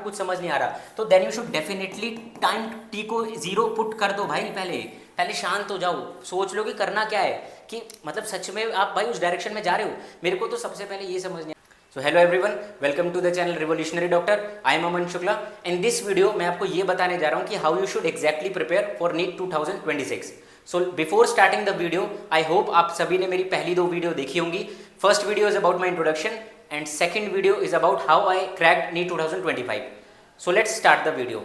कुछ समझ नहीं आ रहा तो then you should definitely time t को जीरो पुट कर दो भाई। पहले पहले शांत हो जाओ, सोच लो कि करना क्या है, कि मतलब सच में आप भाई उस डायरेक्शन में जा रहे हो। मेरे को तो सबसे पहले ये समझ नहीं। So hello everyone, welcome to the channel revolutionary doctor. I am Aman Shukla. In this video मैं आपको ये बताने जा रहा हूँ कि how you should exactly prepare for NEET 2026। So before starting the video, I hope आप सभी ने मेरी पहली दो वीडियो देखी होंगी। First video is about my introduction and second video is about how I cracked NEET 2025. So let's start the video.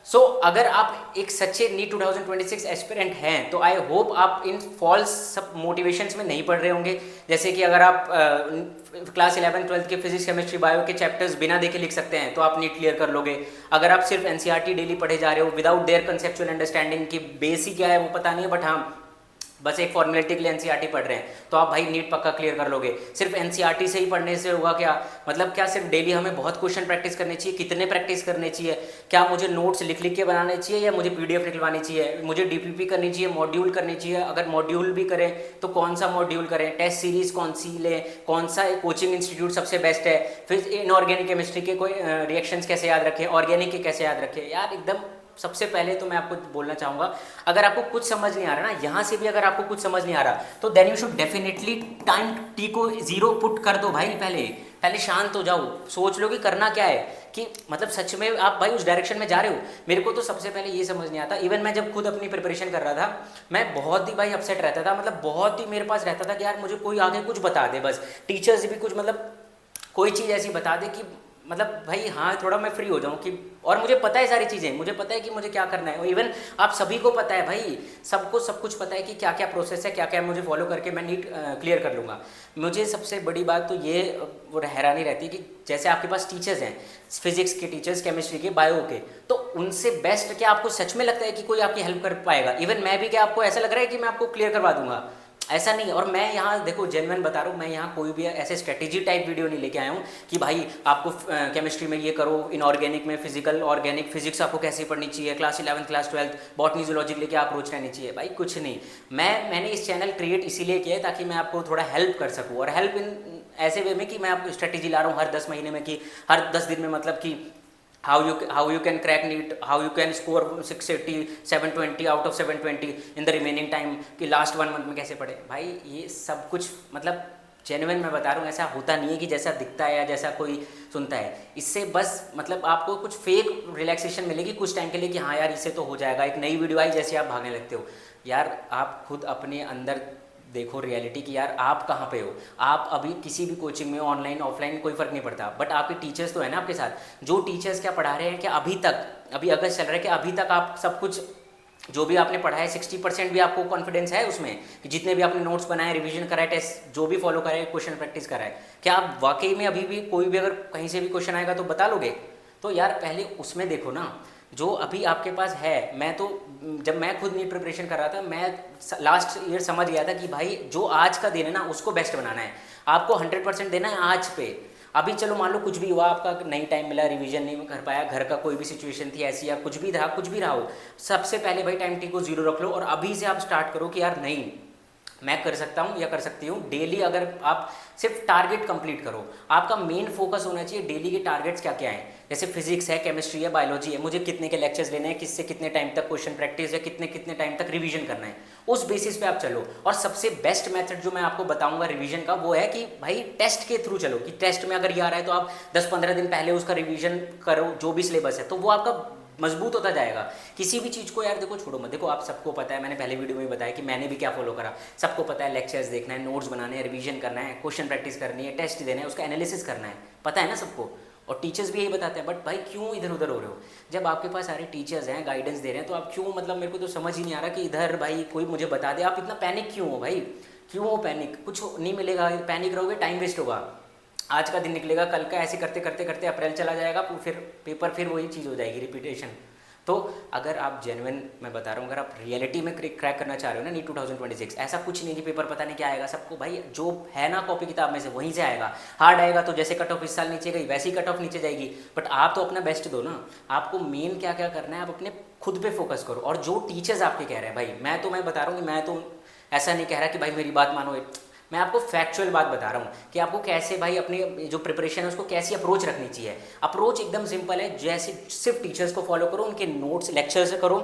So अगर आप एक सच्चे NEET 2026 एस्पिरेंट हैं तो आई होप आप इन फॉल्स सब मोटिवेशंस में नहीं पढ़ रहे होंगे। जैसे कि अगर आप क्लास 11 12 के फिजिक्स केमिस्ट्री बायो के चैप्टर्स बिना देखे लिख सकते हैं तो आप नीट क्लियर कर लोगे। अगर आप सिर्फ एनसीईआरटी डेली पढ़े जा रहे हो विदाउट देयर कंसेप्चुअल अंडरस्टैंडिंग की बेसिक क्या है वो पता नहीं है, बट हाँ बस एक फॉर्मेलिटी के लिए एनसीईआरटी पढ़ रहे हैं तो आप भाई नीट पक्का क्लियर कर लोगे। सिर्फ एनसीईआरटी से ही पढ़ने से होगा क्या? मतलब क्या सिर्फ डेली हमें बहुत क्वेश्चन प्रैक्टिस करनी चाहिए? कितने प्रैक्टिस करने चाहिए? क्या मुझे नोट्स लिख लिख के बनाने चाहिए या मुझे पीडीएफ निकलवानी चाहिए? मुझे डीपीपी करनी चाहिए, मॉड्यूल करनी चाहिए? अगर मॉड्यूल भी करें तो कौन सा मॉड्यूल करें? टेस्ट सीरीज कौन सी लें? कौन सा कोचिंग इंस्टीट्यूट सबसे बेस्ट है? फिर इनऑर्गेनिक केमिस्ट्री के कोई रिएक्शंस कैसे याद रखें, ऑर्गेनिक के कैसे याद रखें? यार एकदम सबसे पहले तो मैं आपको बोलना चाहूँगा, अगर आपको कुछ समझ नहीं आ रहा ना, यहाँ से भी अगर आपको कुछ समझ नहीं आ रहा तो then you should definitely time t को जीरो पुट कर दो भाई। पहले पहले शांत हो जाओ, सोच लो कि करना क्या है, कि मतलब सच में आप भाई उस डायरेक्शन में जा रहे हो। मेरे को तो सबसे पहले ये समझ नहीं आता। इवन मैं जब खुद अपनी प्रिपरेशन कर रहा था मैं बहुत ही भाई अपसेट रहता था। मतलब बहुत ही मेरे पास रहता था कि यार मुझे कोई आगे कुछ बता दे, बस टीचर्स भी कुछ मतलब कोई चीज़ ऐसी बता दे कि मतलब भाई हाँ थोड़ा मैं फ्री हो जाऊँ कि, और मुझे पता है सारी चीज़ें, मुझे पता है कि मुझे क्या करना है। और इवन आप सभी को पता है भाई, सबको सब कुछ पता है कि क्या क्या प्रोसेस है, क्या क्या मुझे फॉलो करके मैं नीट क्लियर कर लूँगा। मुझे सबसे बड़ी बात तो ये वो हैरानी रहती है कि जैसे आपके पास टीचर्स हैं, फिजिक्स के टीचर्स, केमिस्ट्री के, बायो के, तो उनसे बेस्ट क्या आपको सच में लगता है कि कोई आपकी हेल्प कर पाएगा? इवन मैं भी क्या आपको ऐसा लग रहा है कि मैं आपको क्लियर करवा दूंगा? ऐसा नहीं। और मैं यहाँ देखो जेन्युइन बता रहा हूँ, मैं यहाँ कोई भी ऐसे स्ट्रेटेजी टाइप वीडियो नहीं लेके आया हूँ कि भाई आपको केमिस्ट्री में ये करो, इनऑर्गेनिक में फिजिकल ऑर्गेनिक फिजिक्स आपको कैसे पढ़नी चाहिए, क्लास 11 क्लास 12 बॉटनी जूलॉजी लेके आप अप्रोच रहनी चाहिए। भाई कुछ नहीं। मैंने इस चैनल क्रिएट इसीलिए किया है ताकि मैं आपको थोड़ा हेल्प कर सकूँ, और हेल्प इन ऐसे वे में कि मैं आपको स्ट्रेटेजी ला रहा हूँ हर 10 महीने में, कि हर 10 दिन में, मतलब कि how you can crack NEET, how you can score 680 720 out of 720 in the remaining time, कि लास्ट 1 मंथ में कैसे पढ़े। भाई ये सब कुछ मतलब जेन्युइन मैं बता रहा हूँ, ऐसा होता नहीं है कि जैसा दिखता है या जैसा कोई सुनता है। इससे बस मतलब आपको कुछ फेक रिलैक्सेशन मिलेगी कुछ टाइम के लिए कि हाँ यार इससे तो हो जाएगा, एक नई वीडियो आई जैसे आप भागने लगते हो। यार आप खुद अपने अंदर देखो रियलिटी की, यार आप कहाँ पे हो। आप अभी किसी भी कोचिंग में ऑनलाइन ऑफलाइन कोई फ़र्क नहीं पड़ता, बट आपके टीचर्स तो है ना आपके साथ। जो टीचर्स क्या पढ़ा रहे हैं, कि अभी तक, अभी अगस्त चल रहा है, कि अभी तक आप सब कुछ जो भी आपने पढ़ा है 60% भी आपको कॉन्फिडेंस है उसमें, कि जितने भी आपने नोट्स बनाए, रिवीजन करा है, टेस्ट जो भी फॉलो करा है, क्वेश्चन प्रैक्टिस करा है, क्या आप वाकई में अभी भी कोई भी अगर कहीं से भी क्वेश्चन आएगा तो बता लोगे? तो यार पहले उसमें देखो ना जो अभी आपके पास है। मैं तो जब मैं खुद नीट प्रिपरेशन कर रहा था, मैं लास्ट ईयर समझ गया था कि भाई जो आज का दिन है ना उसको बेस्ट बनाना है। आपको 100% देना है आज पे। अभी चलो मान लो कुछ भी हुआ, आपका नहीं टाइम मिला, रिवीजन नहीं कर पाया, घर का कोई भी सिचुएशन थी ऐसी, या कुछ भी रहा, कुछ भी रहा हो, सबसे पहले भाई टाइम टी को जीरो रख लो और अभी से आप स्टार्ट करो कि यार नहीं मैं कर सकता हूँ या कर सकती हूँ। डेली अगर आप सिर्फ टारगेट कंप्लीट करो, आपका मेन फोकस होना चाहिए डेली के टारगेट्स क्या क्या हैं। जैसे फिजिक्स है, केमिस्ट्री है, बायोलॉजी है, मुझे कितने के लेक्चर्स लेने हैं, किससे कितने टाइम तक क्वेश्चन प्रैक्टिस है, कितने कितने टाइम तक रिवीजन करना है, उस बेसिस पे आप चलो। और सबसे बेस्ट मेथड जो मैं आपको बताऊंगा रिवीजन का वो है कि भाई टेस्ट के थ्रू चलो, कि टेस्ट में अगर ये आ रहा है तो आप 10-15 दिन पहले उसका रिवीजन करो, जो भी सिलेबस है, तो वो आपका मजबूत होता जाएगा। किसी भी चीज़ को यार देखो छोड़ो मत। देखो आप सबको पता है, मैंने पहले वीडियो में बताया कि मैंने भी क्या फॉलो करा। सबको पता है लेक्चर्स देखना है, नोट्स बनाने हैं, रिवीजन करना है, क्वेश्चन प्रैक्टिस करनी है, टेस्ट देना है, उसका एनालिसिस करना है, पता है ना सबको। और टीचर्स भी यही बताते हैं, बट भाई क्यों इधर उधर हो रहे हो? जब आपके पास सारे टीचर्स हैं, गाइडेंस दे रहे हैं, तो आप क्यों, मतलब मेरे को तो समझ ही नहीं आ रहा कि इधर भाई कोई मुझे बता दे। आप इतना पैनिक क्यों हो भाई? क्यों हो पैनिक? कुछ नहीं मिलेगा, पैनिक रहोगे टाइम वेस्ट होगा। आज का दिन निकलेगा, कल का ऐसे करते करते करते अप्रैल चला जाएगा, फिर पेपर फिर वही चीज़ हो जाएगी, रिपीटेशन। तो अगर आप जेन्युइन मैं बता रहा हूँ, अगर आप रियलिटी में क्रैक करना चाह रहे हो ना नीट 2026, ऐसा कुछ नहीं कि पेपर पता नहीं क्या आएगा। सबको भाई जो है ना कॉपी किताब में से वहीं से आएगा। हार्ड आएगा तो जैसे कट ऑफ इस साल नीचे गई वैसी कट ऑफ नीचे जाएगी, बट आप तो अपना बेस्ट दो ना। आपको मेन क्या क्या करना है, आप अपने खुद पे फोकस करो। और जो टीचर्स आपके कह रहे हैं भाई, मैं बता रहा हूँ कि मैं तो ऐसा नहीं कह रहा कि भाई मेरी बात मानो, मैं आपको फैक्चुअल बात बता रहा हूँ कि आपको कैसे भाई अपनी जो प्रिपरेशन है उसको कैसी अप्रोच रखनी चाहिए। अप्रोच एकदम सिंपल है, जैसे सिर्फ टीचर्स को फॉलो करो, उनके नोट्स लेक्चर करो,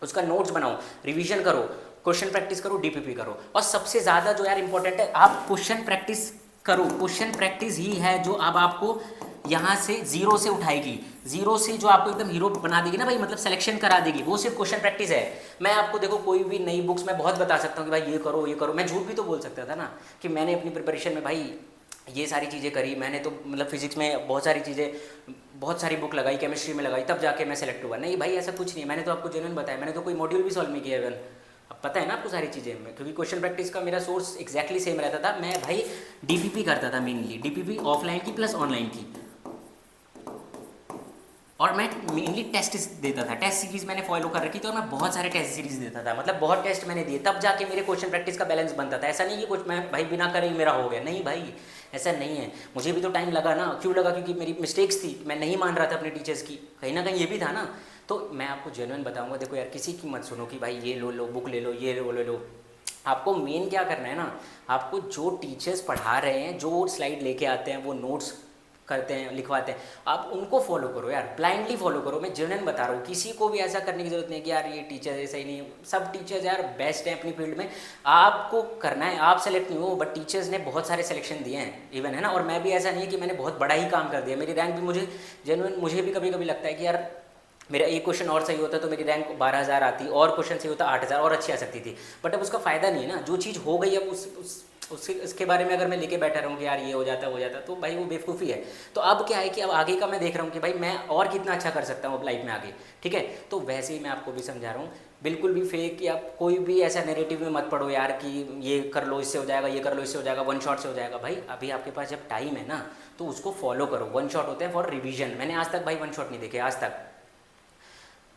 उसका नोट्स बनाओ, रिवीजन करो, क्वेश्चन प्रैक्टिस करो, डीपीपी करो, और सबसे ज़्यादा जो यार इंपॉर्टेंट है, आप क्वेश्चन प्रैक्टिस करो। क्वेश्चन प्रैक्टिस ही है जो अब आपको यहाँ से जीरो से उठाएगी, जीरो से जो आपको एकदम हीरो बना देगी ना भाई, मतलब सिलेक्शन करा देगी, वो सिर्फ क्वेश्चन प्रैक्टिस है। मैं आपको देखो कोई भी नई बुक्स मैं बहुत बता सकता हूँ कि भाई ये करो ये करो, मैं झूठ भी तो बोल सकता था ना कि मैंने अपनी प्रिपरेशन में भाई ये सारी चीज़ें करी, मैंने तो मतलब फिजिक्स में बहुत सारी चीज़ें, बहुत सारी बुक लगाई, केमिस्ट्री में लगाई, तब जाके मैं सेलेक्ट हुआ। नहीं भाई ऐसा कुछ नहीं है, मैंने तो आपको जेन्युइन बताया, मैंने तो कोई मॉड्यूल भी सॉल्व नहीं किया इवन। अब पता है ना आपको सारी चीज़ें, क्योंकि क्वेश्चन प्रैक्टिस का मेरा सोर्स एक्जैक्टली सेम रहता था। मैं भाई डीपीपी करता था मेनली, डीपीपी ऑफलाइन की प्लस ऑनलाइन की, और मैं मेनली टेस्ट देता था, टेस्ट सीरीज मैंने फॉलो कर रखी थी, और मैं बहुत सारे टेस्ट सीरीज देता था, मतलब बहुत टेस्ट मैंने दिए, तब जाके मेरे क्वेश्चन प्रैक्टिस का बैलेंस बनता था। ऐसा नहीं कि कुछ मैं भाई बिना करे मेरा हो गया, नहीं भाई ऐसा नहीं है, मुझे भी तो टाइम लगा ना। क्यों लगा? क्योंकि मेरी मिस्टेक्स थी, मैं नहीं मान रहा था अपने टीचर्स की, कहीं ना कहीं ये भी था ना। तो मैं आपको जेन्युइन बताऊंगा, देखो यार किसी की मत सुनो कि भाई ये लो लो बुक ले लो, ये लो ले लो। आपको मेन क्या करना है ना, आपको जो टीचर्स पढ़ा रहे हैं, जो स्लाइड लेके आते हैं, वो नोट्स करते हैं, लिखवाते हैं, आप उनको फॉलो करो यार, ब्लाइंडली फॉलो करो। मैं जेन्युइन बता रहा हूँ, किसी को भी ऐसा करने की जरूरत नहीं है कि यार ये टीचर ऐसा ही नहीं है। सब टीचर्स यार बेस्ट हैं अपनी फील्ड में, आपको करना है, आप सेलेक्ट नहीं हो, बट टीचर्स ने बहुत सारे सिलेक्शन दिए हैं इवन, है ना। और मैं भी ऐसा नहीं है कि मैंने बहुत बड़ा ही काम कर दिया, मेरी रैंक भी मुझे जेन्युइन, मुझे भी कभी कभी लगता है कि यार मेरा एक क्वेश्चन और सही होता तो मेरी रैंक 12,000 आती, और क्वेश्चन सही होता 8,000 और अच्छी आ सकती थी। बट अब उसका फ़ायदा नहीं है ना, जो चीज़ हो गई अब उसके बारे में अगर मैं लेके बैठा रहूँ कि यार ये हो जाता तो भाई वो बेवकूफ़ी है। तो अब क्या है कि अब आगे का मैं देख रहा हूँ कि भाई मैं और कितना अच्छा कर सकता हूँ अब लाइफ में आगे, ठीक है। तो वैसे ही मैं आपको भी समझा रहा हूँ, बिल्कुल भी फेक या कोई भी ऐसा नेरेटिव में मत पड़ो यार कि ये कर लो इससे हो जाएगा, ये कर लो इससे हो जाएगा, वन शॉट से हो जाएगा। भाई अभी आपके पास जब टाइम है ना, तो उसको फॉलो करो। वन शॉट होते हैं फॉर रिवीजन, मैंने आज तक भाई वन शॉट नहीं देखे आज तक,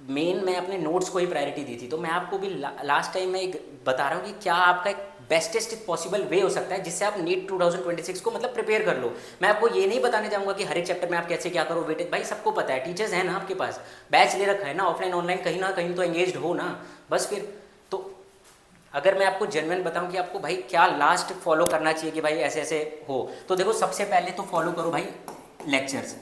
मेन मैं अपने नोट्स को ही प्रायोरिटी दी थी। तो मैं आपको भी लास्ट टाइम में एक बता रहा हूँ कि क्या आपका एक बेस्टेस्ट पॉसिबल वे हो सकता है जिससे आप नीट 2026 को मतलब प्रिपेयर कर लो। मैं आपको ये नहीं बताने चाहूँगा कि हर एक चैप्टर में आप कैसे क्या करो वेटेज, भाई सबको पता है, टीचर्स हैं ना आपके पास, बैच ले रखा है ना, ऑफलाइन ऑनलाइन कहीं ना कहीं तो एंगेज हो ना, बस फिर। तो अगर मैं आपको जेन्युइन बताऊं कि आपको भाई क्या लास्ट फॉलो करना चाहिए कि भाई ऐसे ऐसे हो, तो देखो सबसे पहले तो फॉलो करो भाई लेक्चर्स,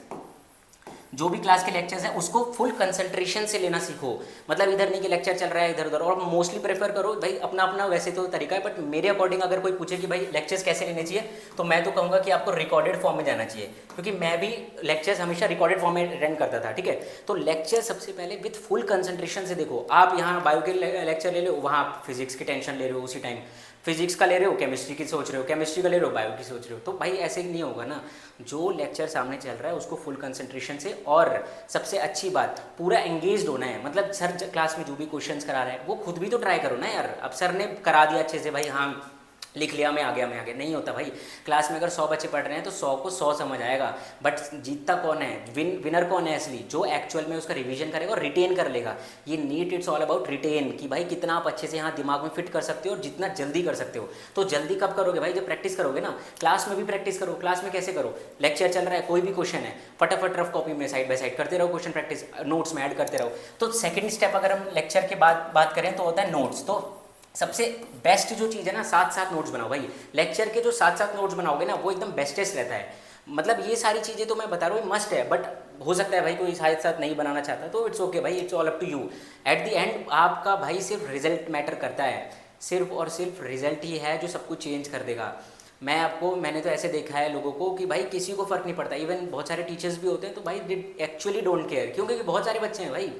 जो भी क्लास के लेक्चर्स हैं उसको फुल कंसंट्रेशन से लेना सीखो। मतलब इधर नहीं कि लेक्चर चल रहा है इधर उधर, और मोस्टली प्रेफर करो भाई अपना अपना वैसे तो तरीका है, बट मेरे अकॉर्डिंग अगर कोई पूछे कि भाई लेक्चर्स कैसे लेने चाहिए, तो मैं तो कहूँगा कि आपको रिकॉर्डेड फॉर्म में जाना चाहिए, क्योंकि मैं भी लेक्चर्स हमेशा रिकॉर्डेड फॉर्म में रन करता था, ठीक है। तो लेक्चर सबसे पहले विथ फुल कंसंट्रेशन से देखो। आप यहाँ बायो के लेक्चर ले लो, वहाँ आप फिजिक्स की टेंशन ले रहे हो, उसी टाइम फिजिक्स का ले रहे हो, केमिस्ट्री की सोच रहे हो, केमिस्ट्री का ले रहे हो, बायो की सोच रहे हो, तो भाई ऐसे नहीं होगा ना। जो लेक्चर सामने चल रहा है उसको फुल कंसंट्रेशन से, और सबसे अच्छी बात पूरा एंगेज्ड होना है। मतलब सर क्लास में जो भी क्वेश्चंस करा रहे हैं वो खुद भी तो ट्राई करो ना यार। अब सर ने करा दिया अच्छे से, भाई हाँ लिख लिया मैं आ गया, नहीं होता भाई। क्लास में अगर 100 बच्चे पढ़ रहे हैं तो 100 को 100 समझ आएगा, बट जीतता कौन है, विनर कौन है असली, जो एक्चुअल में उसका रिवीजन करेगा और रिटेन कर लेगा। ये NEET it's all about retain, कि भाई कितना आप अच्छे से यहाँ दिमाग में फिट कर सकते हो और जितना जल्दी कर सकते हो। तो जल्दी कब करोगे भाई, जब प्रैक्टिस करोगे ना। क्लास में भी प्रैक्टिस करो। क्लास में कैसे करो, लेक्चर चल रहा है, कोई भी क्वेश्चन है, फटाफट रफ कॉपी में साइड बाय साइड करते रहो, क्वेश्चन प्रैक्टिस नोट्स में ऐड करते रहो। तो सेकेंड स्टेप अगर हम लेक्चर के बाद बात करें तो होता है नोट्स। तो सबसे बेस्ट जो चीज़ है ना, साथ साथ नोट्स बनाओ भाई। लेक्चर के जो साथ साथ नोट्स बनाओगे ना, वो एकदम बेस्टेस्ट रहता है। मतलब ये सारी चीज़ें तो मैं बता रहा हूँ मस्ट है, बट हो सकता है भाई कोई साथ साथ नहीं बनाना चाहता, तो इट्स ओके भाई, it's all up to you. At the end आपका भाई सिर्फ रिजल्ट मैटर करता है, सिर्फ और सिर्फ रिजल्ट ही है जो सब कुछ चेंज कर देगा। मैंने तो ऐसे देखा है लोगों को कि भाई किसी को फ़र्क नहीं पड़ता, इवन बहुत सारे टीचर्स भी होते हैं तो भाई दे एक्चुअली डोंट केयर, क्योंकि बहुत सारे बच्चे हैं भाई,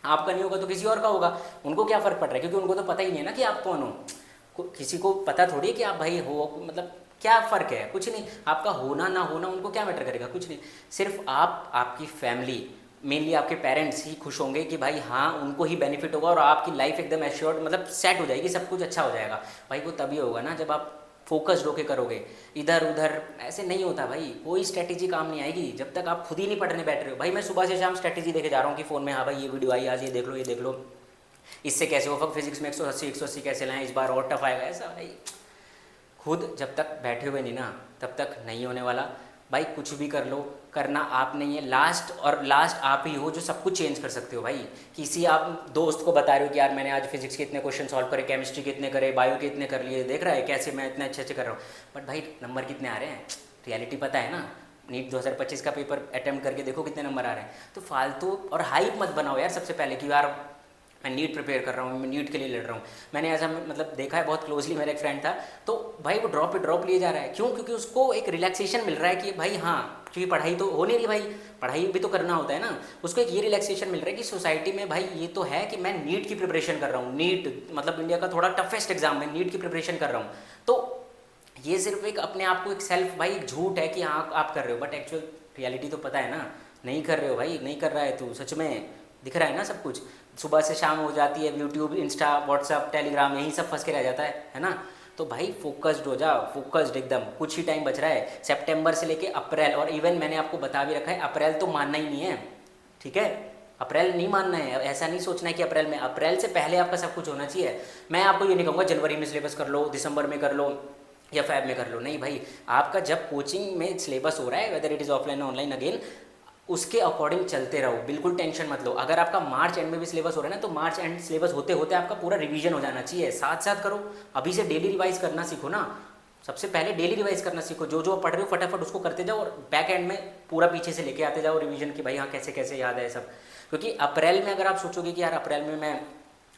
आपका नहीं होगा तो किसी और का होगा, उनको क्या फ़र्क पड़ रहा है, क्योंकि उनको तो पता ही नहीं है ना कि आप कौन हो। किसी को पता थोड़ी है कि आप भाई हो, मतलब क्या फ़र्क है, कुछ नहीं। आपका होना ना होना उनको क्या मैटर करेगा, कुछ नहीं। सिर्फ आप, आपकी फैमिली, मेनली आपके पेरेंट्स ही खुश होंगे कि भाई हाँ उनको ही बेनिफिट होगा और आपकी लाइफ एकदम एश्योर्ड, मतलब सेट हो जाएगी, सब कुछ अच्छा हो जाएगा। भाई वो तभी होगा ना जब आप फोकस्ड होके करोगे, इधर उधर ऐसे नहीं होता भाई। कोई स्ट्रैटेजी काम नहीं आएगी जब तक आप खुद ही नहीं पढ़ने बैठ रहे हो। भाई मैं सुबह से शाम स्ट्रैटेजी देखे जा रहा हूँ कि फ़ोन में, हाँ भाई ये वीडियो आई आज, ये देख लो ये देख लो, इससे कैसे हो, फिजिक्स में 180 कैसे लाएं, इस बार और टफ आएगा, ऐसा भाई खुद जब तक बैठे हुए नहीं ना तब तक नहीं होने वाला। भाई कुछ भी कर लो, करना आप नहीं है, लास्ट और लास्ट आप ही हो जो सब कुछ चेंज कर सकते हो भाई। किसी आप दोस्त को बता रहे हो कि यार मैंने आज फिजिक्स के इतने क्वेश्चन सॉल्व करे, केमिस्ट्री के इतने करे, बायो के इतने कर लिए, देख रहा है कैसे मैं इतने अच्छे अच्छे कर रहा हूँ, बट भाई नंबर कितने आ रहे हैं, रियलिटी पता है ना। नीट 2025 का पेपर अटेम्प्ट करके देखो कितने नंबर आ रहे हैं। तो फालतू और हाइप मत बनाओ यार सबसे पहले कि यार मैं नीट प्रिपेयर कर रहा हूँ, मैं नीट के लिए लड़ रहा हूँ। मैंने ऐसा मतलब देखा है बहुत क्लोजली, मेरा एक फ्रेंड था, तो भाई वो ड्रॉप पे ड्रॉप लिए जा रहा है, क्यों? क्योंकि उसको एक रिलैक्सेशन मिल रहा है कि भाई हाँ, क्योंकि पढ़ाई तो हो नहीं रही भाई, पढ़ाई भी तो करना होता है ना। उसको एक ये रिलैक्सेशन मिल रहा है कि सोसाइटी में भाई ये तो है कि मैं नीट की प्रिपरेशन कर रहा हूँ, नीट मतलब इंडिया का थोड़ा टफेस्ट एग्जाम, मैं नीट की प्रिपरेशन कर रहा हूँ। तो ये सिर्फ एक अपने आप को एक सेल्फ भाई एक झूठ है कि हाँ आप कर रहे हो, बट एक्चुअल रियलिटी तो पता है ना, नहीं कर रहे हो भाई, नहीं कर रहा है तू, सच में दिख रहा है ना सब कुछ। सुबह से शाम हो जाती है, यूट्यूब, इंस्टा, व्हाट्सअप, टेलीग्राम, यही सब फंस के रह जाता है ना। तो भाई फोकस्ड हो जा, फोकस्ड एकदम, कुछ ही टाइम बच रहा है, सितंबर से लेके अप्रैल, और इवन मैंने आपको बता भी रखा है अप्रैल तो मानना ही नहीं है, ठीक है? अप्रैल नहीं मानना है, ऐसा नहीं सोचना है कि अप्रैल में, अप्रैल से पहले आपका सब कुछ होना चाहिए। मैं आपको ये नहीं कहूँगा जनवरी में सिलेबस कर लो, दिसंबर में कर लो या फैब में कर लो, नहीं भाई, आपका जब कोचिंग में सिलेबस हो रहा है, whether it is offline online, again उसके अकॉर्डिंग चलते रहो, बिल्कुल टेंशन मत लो। अगर आपका मार्च एंड में भी सिलेबस हो रहा है ना, तो मार्च एंड सिलेबस होते होते आपका पूरा रिवीजन हो जाना चाहिए, साथ साथ करो। अभी से डेली रिवाइज करना सीखो ना, सबसे पहले डेली रिवाइज करना सीखो, जो जो पढ़ रहे हो फटाफट उसको करते जाओ, और बैक एंड में पूरा पीछे से लेके आते जाओ रिवीजन की, भाई हाँ कैसे कैसे याद है सब। क्योंकि अप्रैल में अगर आप सोचोगे कि यार अप्रैल में मैं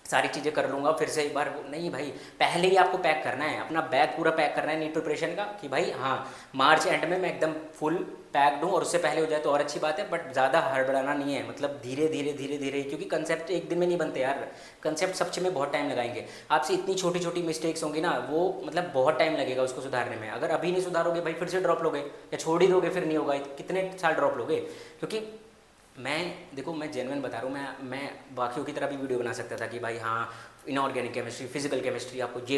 सारी चीज़ें कर लूँगा फिर से एक बार, नहीं भाई, पहले ही आपको पैक करना है, अपना बैग पूरा पैक करना है नीट प्रिपरेशन का, कि भाई हाँ मार्च एंड में मैं एकदम फुल पैक्ड हूँ, और उससे पहले हो जाए तो और अच्छी बात है, बट ज़्यादा हड़बड़ाना नहीं है, मतलब धीरे धीरे धीरे धीरे, क्योंकि कंसेप्ट एक दिन में नहीं बनते यार, कंसेप्ट सच में बहुत टाइम लगाएंगे। आपसे इतनी छोटी छोटी मिस्टेक्स होंगी ना, वो मतलब बहुत टाइम लगेगा उसको सुधारने में। अगर अभी नहीं सुधारोगे भाई फिर से ड्रॉप लोगे, या छोड़ ही दोगे, फिर नहीं होगा, कितने साल ड्रॉप लोगे? क्योंकि मैं देखो, मैं जेन्युइन बता रहा हूँ, मैं बाकियों की तरह भी वीडियो बना सकता था कि भाई हाँ इनऑर्गेनिक केमिस्ट्री, फिजिकल केमिस्ट्री, आपको ये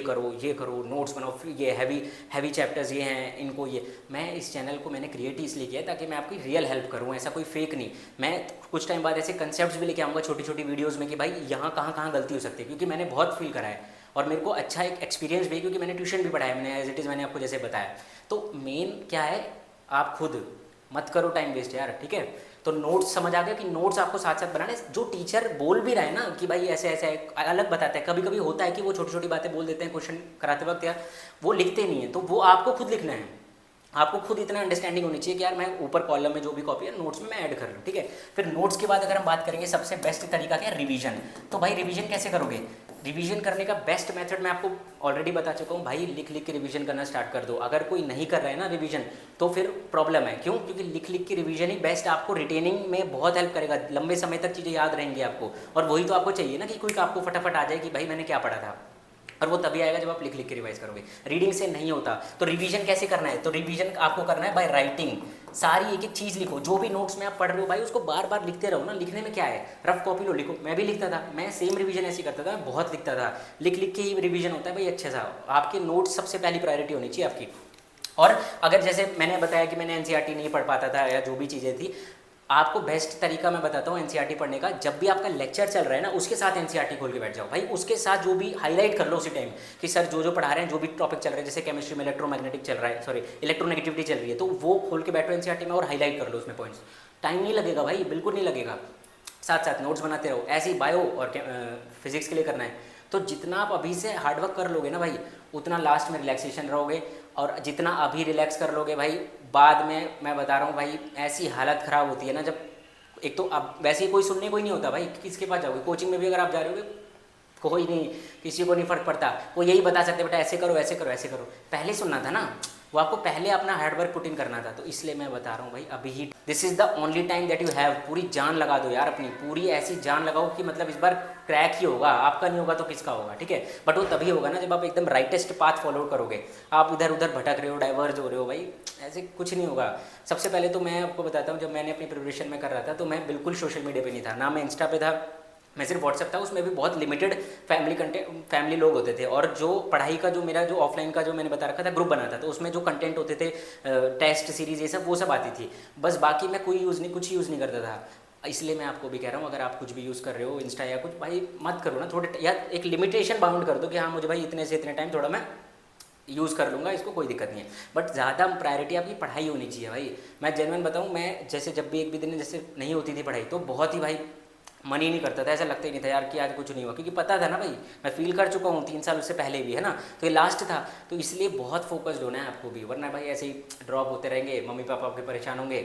करो, नोट्स बनाओ, फिर ये हैवी चैप्टर्स ये हैं, इनको ये, मैं इस चैनल को मैंने क्रिएट ही इसलिए किया है ताकि मैं आपकी रियल हेल्प करूँ, ऐसा कोई फेक नहीं। मैं कुछ टाइम बाद ऐसे कंसेप्ट्स भी लेके आऊँगा छोटी छोटी वीडियोज़ में कि भाई यहाँ कहाँ कहाँ गलती हो सकती है, क्योंकि मैंने बहुत फील करा है, और मेरे को अच्छा एक एक्सपीरियंस भी है, क्योंकि मैंने ट्यूशन भी पढ़ाया, मैंने एज इट इज़ मैंने आपको जैसे बताया। तो मेन क्या है, आप खुद मत करो टाइम वेस्ट यार, ठीक है? तो नोट्स समझ आ गया कि नोट्स आपको साथ साथ बनाने, जो टीचर बोल भी रहा है ना कि भाई ऐसे ऐसे है, अलग बताता है, कभी कभी होता है कि वो छोटी छोटी बातें बोल देते हैं क्वेश्चन कराते वक्त, यार वो लिखते नहीं है, तो वो आपको खुद लिखना है, आपको खुद इतना अंडरस्टैंडिंग होनी चाहिए कि यार मैं ऊपर कॉलम में जो भी कॉपी है नोट्स में मैं ऐड कर लूँ, ठीक है? फिर नोट्स के बाद अगर हम बात करेंगे सबसे बेस्ट तरीका क्या है, रिवीजन। तो भाई रिवीजन कैसे करोगे? रिवीजन करने का बेस्ट मेथड मैं आपको ऑलरेडी बता चुका हूँ भाई, लिख लिख के रिवीजन करना स्टार्ट कर दो। अगर कोई नहीं कर रहा है ना रिवीजन, तो फिर प्रॉब्लम है, क्यों? क्योंकि लिख लिख के रिवीजन ही बेस्ट आपको रिटेनिंग में बहुत हेल्प करेगा, लंबे समय तक चीज़ें याद रहेंगी आपको, और वही तो आपको चाहिए ना कि कोई आपको फटाफट आ जाए कि भाई मैंने क्या पढ़ा था, और वो तभी आएगा जब आप लिख लिख के रिवाइज करोगे, रीडिंग से नहीं होता। तो रिवीजन कैसे करना है? तो रिवीजन आपको करना है बाय राइटिंग, सारी एक एक चीज़ लिखो, जो भी नोट्स में आप पढ़ रहे हो भाई उसको बार बार लिखते रहो ना। लिखने में क्या है, रफ कॉपी लो, लिखो। मैं भी लिखता था, मैं सेम रिवीजन ऐसे करता था, बहुत लिखता था, लिख लिख के ही रिवीजन होता है भाई अच्छा सा। आपके नोट्स सबसे पहली प्रायोरिटी होनी चाहिए आपकी। और अगर जैसे मैंने बताया कि मैंने एनसीईआरटी नहीं पढ़ पाता था या जो भी चीज़ें थी, आपको बेस्ट तरीका मैं बताता हूँ एनसीईआरटी पढ़ने का। जब भी आपका लेक्चर चल रहा है ना, उसके साथ एनसीईआरटी खोल के बैठ जाओ भाई, उसके साथ जो भी हाईलाइट कर लो उसी टाइम कि सर जो जो पढ़ा रहे हैं, जो भी टॉपिक चल रहा है, जैसे केमिस्ट्री में इलेक्ट्रोमैग्नेटिक चल रहा है, सॉरी इलेक्ट्रोनेगेटिविटी चल रही है, तो वो खोल के बैठो एनसीईआरटी में और हाईलाइट कर लो उसमें पॉइंट्स। टाइम नहीं लगेगा भाई, बिल्कुल नहीं लगेगा, साथ साथ नोट्स बनाते रहो। ऐसे ही बायो और फिजिक्स के लिए करना है, तो जितना आप अभी से हार्डवर्क कर लोगे ना भाई, उतना लास्ट में रिलैक्सेशन रहोगे। और जितना अभी रिलैक्स कर लोगे भाई, बाद में मैं बता रहा हूँ भाई, ऐसी हालत ख़राब होती है ना, जब एक तो अब वैसे ही कोई सुनने कोई नहीं होता भाई, किसके पास जाओगे? कोचिंग में भी अगर आप जा रहे होगे, कोई नहीं, किसी को नहीं फर्क पड़ता, वो यही बता सकते बेटा ऐसे करो ऐसे करो ऐसे करो। पहले सुनना था ना, वो आपको पहले अपना हार्डवर्क पुट इन करना था। तो इसलिए मैं बता रहा हूँ भाई, अभी ही this is the only time that you have. पूरी जान लगा दो यार, अपनी पूरी ऐसी जान लगाओ कि मतलब इस बार क्रैक ही होगा, आपका नहीं होगा तो किसका होगा, ठीक है? बट वो तभी होगा ना जब आप एकदम राइटेस्ट पाथ फॉलो करोगे। आप इधर उधर भटक रहे हो, डाइवर्ज हो रहे हो भाई, ऐसे कुछ नहीं होगा। सबसे पहले तो मैं आपको बताता हूँ, जब मैंने अपनी प्रिपरेशन में कर रहा था, तो मैं बिल्कुल सोशल मीडिया पे नहीं था, ना मैं इंस्टा पे था, मैं सिर्फ व्हाट्सएप था। उसमें भी बहुत लिमिटेड फैमिली लोग होते थे, और जो पढ़ाई का जो मेरा जो ऑफलाइन का जो मैंने बता रखा था ग्रुप बना था, तो उसमें जो कंटेंट होते थे, टेस्ट सीरीज ये सब, वो सब आती थी बस। बाकी मैं कोई यूज़ नहीं, कुछ यूज़ नहीं करता था। इसलिए मैं आपको भी कह रहा हूँ, अगर आप कुछ भी यूज़ कर रहे हो इंस्टा या कुछ, भाई मत करो ना, थोड़े या एक लिमिटेशन बाउंड कर दो कि हाँ मुझे भाई इतने से इतने टाइम थोड़ा मैं यूज़ कर लूँगा, इसको कोई दिक्कत नहीं है। बट ज़्यादा प्रायोरिटी आपकी पढ़ाई होनी चाहिए भाई। मैं जेन्युइन बताऊँ, मैं जैसे जब भी एक भी दिन जैसे नहीं होती थी पढ़ाई तो बहुत ही भाई मन ही नहीं करता था, ऐसा लगता ही नहीं था यार कि आज कुछ नहीं हुआ, क्योंकि पता था ना भाई, मैं फील कर चुका हूँ 3 साल उससे पहले भी, है ना, तो ये लास्ट था। तो इसलिए बहुत फोकस्ड होना है आपको भी, वरना भाई ऐसे ही ड्रॉप होते रहेंगे, मम्मी पापा आपके परेशान होंगे,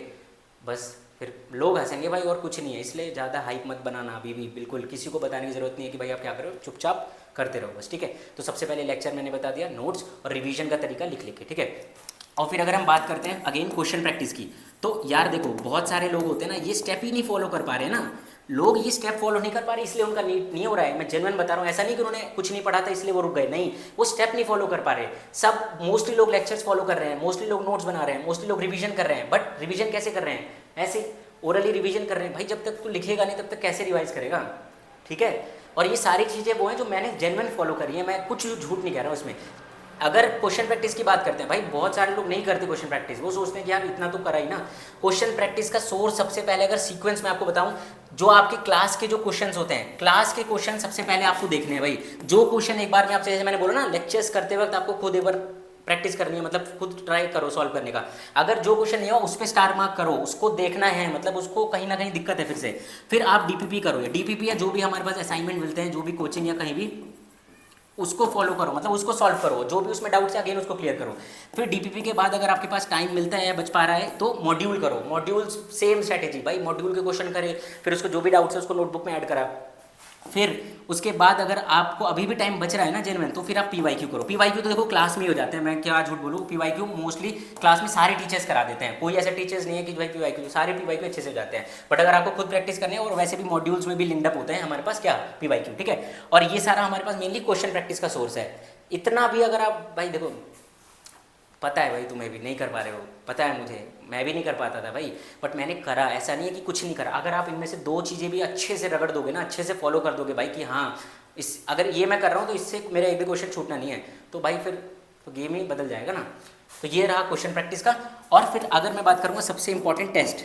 बस फिर लोग हंसेंगे भाई, और कुछ नहीं है। इसलिए ज़्यादा हाइप मत बनाना अभी भी, बिल्कुल किसी को बताने की ज़रूरत नहीं है कि भाई आप क्या करो, चुपचाप करते रहो बस, ठीक है। तो सबसे पहले लेक्चर मैंने बता दिया, नोट्स और रिवीजन का तरीका लिख लिख के, ठीक है। और फिर अगर हम बात करते हैं अगेन क्वेश्चन प्रैक्टिस की, तो यार देखो बहुत सारे लोग होते हैं ना, ये स्टेप ही नहीं फॉलो कर पा रहे हैं ना, लोग ये स्टेप फॉलो नहीं कर पा रहे, इसलिए उनका नहीं हो रहा है। मैं जेन्युइन बता रहा हूँ, ऐसा नहीं कि उन्होंने कुछ नहीं पढ़ा था इसलिए वो रुक गए, नहीं, वो स्टेप नहीं फॉलो कर पा रहे। सब मोस्टली लोग लेक्चर्स फॉलो कर रहे हैं, मोस्टली लोग नोट्स बना रहे हैं, मोस्टली लोग रिवीजन कर रहे हैं, बट रिवीजन कैसे कर रहे हैं, ऐसे ओरली रिवीजन कर रहे हैं भाई। जब तक तू लिखेगा नहीं तब तक कैसे रिवाइज करेगा, ठीक है। और ये सारी चीज़ें वो हैं जो मैंने जेन्युइन फॉलो करी है, मैं कुछ झूठ नहीं कह रहा हूँ उसमें। अगर क्वेश्चन प्रैक्टिस की बात करते हैं भाई, बहुत सारे लोग नहीं करते क्वेश्चन प्रैक्टिस, वो सोचते हैं कि यार इतना तो करा ही ना। क्वेश्चन प्रैक्टिस का सोर्स सबसे पहले, अगर सीक्वेंस में आपको बताऊं, जो आपके क्लास के जो क्वेश्चंस होते हैं, क्लास के क्वेश्चन सबसे पहले आपको देखने हैं भाई। जो क्वेश्चन एक बार में आपसे, जैसे मैंने बोला ना, लेक्चर्स करते वक्त आपको खुद एक बार प्रैक्टिस करनी है, मतलब खुद ट्राई करो सॉल्व करने का। अगर जो क्वेश्चन नहीं हो उस पर स्टार मार्क करो, उसको देखना है, मतलब उसको कहीं ना कहीं दिक्कत है फिर से। फिर आप डीपीपी करो, डीपीपी या जो भी हमारे पास असाइनमेंट मिलते हैं, जो भी कोचिंग या कहीं भी, उसको फॉलो करो, मतलब उसको सॉल्व करो, जो भी उसमें डाउट्स है अगेन उसको क्लियर करो। फिर डीपीपी के बाद अगर आपके पास टाइम मिलता है, बच पा रहा है, तो मॉड्यूल करो, मॉड्यूल सेम स्ट्रैटेजी भाई, मॉड्यूल के क्वेश्चन करे, फिर उसको जो भी डाउट्स है उसको नोटबुक में ऐड करा। फिर उसके बाद अगर आपको अभी भी टाइम बच रहा है ना जेन्युइन, तो फिर आप पीवाईक्यू करो। पीवाईक्यू तो देखो क्लास में ही हो जाते हैं, मैं क्या झूठ बोलूँ, पीवाईक्यू मोस्टली क्लास में सारे टीचर्स करा देते हैं, कोई ऐसे टीचर्स नहीं है कि भाई पीवाईक्यू, सारे पीवाईक्यू अच्छे से हो जाते हैं। बट अगर आपको खुद प्रैक्टिस करनी है, और वैसे भी मॉड्यूल्स में भी लिंकअप होते हैं हमारे पास क्या, पीवाईक्यू, ठीक है। और ये सारा हमारे पास मेनली क्वेश्चन प्रैक्टिस का सोर्स है। इतना भी अगर आप भाई देखो, पता है भाई तुम्हें भी नहीं कर पा रहे हो, पता है मुझे, मैं भी नहीं कर पाता था भाई, बट मैंने करा, ऐसा नहीं है कि कुछ नहीं करा। अगर आप इनमें से 2 चीज़ें भी अच्छे से रगड़ दोगे ना, अच्छे से फॉलो कर दोगे भाई कि हाँ इस, अगर ये मैं कर रहा हूँ तो इससे मेरा एक भी क्वेश्चन छूटना नहीं है, तो भाई फिर तो गेम ही बदल जाएगा ना। तो ये रहा क्वेश्चन प्रैक्टिस का। और फिर अगर मैं बात करूँगा सबसे इंपॉर्टेंट टेस्ट,